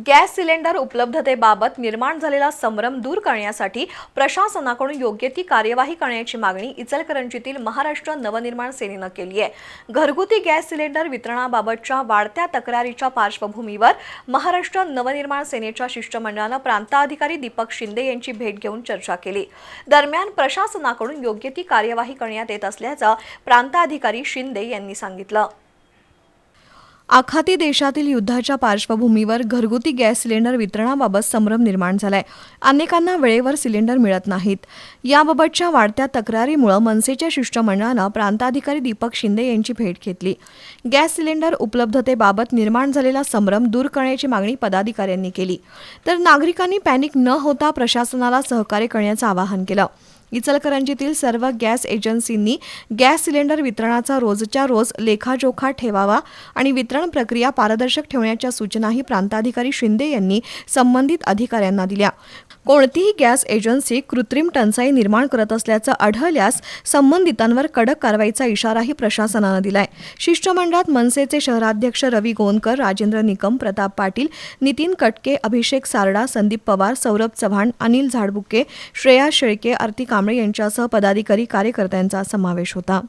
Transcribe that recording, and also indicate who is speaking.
Speaker 1: Gas cylinder उपलब्धतेबाबत निर्माण झालेला संभ्रम दूर करण्यासाठी प्रशासनाकडून योग्य ती कार्यवाही करण्याची मागणी इचलकरंजीतील महाराष्ट्र नवनिर्माण सेनेनं केली आहे। घरगुती गॅस सिलेंडर वितरणाबाबतच्या वाढत्या तक्रारीच्या पार्श्वभूमीवर महाराष्ट्र नवनिर्माण सेनेच्या शिष्टमंडळानं प्रांताधिकारी दीपक शिंदे यांची भेट घेऊन चर्चा केली। दरम्यान प्रशासनाकडून योग्य ती कार्यवाही करण्यात येत असल्याचं प्रांताधिकारी शिंदे यांनी सांगितलं। आखाती देशातील युद्धाच्या पार्श्वभूमीवर घरगुती गॅस सिलेंडर वितरणाबाबत संभ्रम निर्माण झालाय। अनेकांना वेळेवर सिलेंडर मिळत नाहीत। याबाबतच्या वाढत्या तक्रारीमुळे मनसेच्या शिष्टमंडळानं प्रांताधिकारी दीपक शिंदे यांची भेट घेतली। गॅस सिलेंडर उपलब्धतेबाबत निर्माण झालेला संभ्रम दूर करण्याची मागणी पदाधिकाऱ्यांनी केली, तर नागरिकांनी पॅनिक न होता प्रशासनाला सहकार्य करण्याचं आवाहन केलं। इचलकरंजीतील सर्व गॅस एजन्सींनी गॅस सिलेंडर वितरणाचा रोजच्या रोज लेखाजोखा ठेवावा आणि वितरण प्रक्रिया पारदर्शक ठेवण्याच्या सूचनाही प्रांताधिकारी शिंदे यांनी संबंधित अधिकाऱ्यांना दिल्या। कोणतीही गॅस एजन्सी कृत्रिम टंचाई निर्माण करत असल्याचं आढळल्यास संबंधितांवर कडक कारवाईचा इशाराही प्रशासनानं दिलाय। शिष्टमंडळात मनसेचे शहराध्यक्ष रवी गोंदकर, राजेंद्र निकम, प्रताप पाटील, नितीन कटके, अभिषेक सारडा, संदीप पवार, सौरभ चव्हाण, अनिल झाडबुके, श्रेया शेळके, आरती कांबळे यांच्यासह पदाधिकारी कार्यकर्त्यांचा समावेश होता।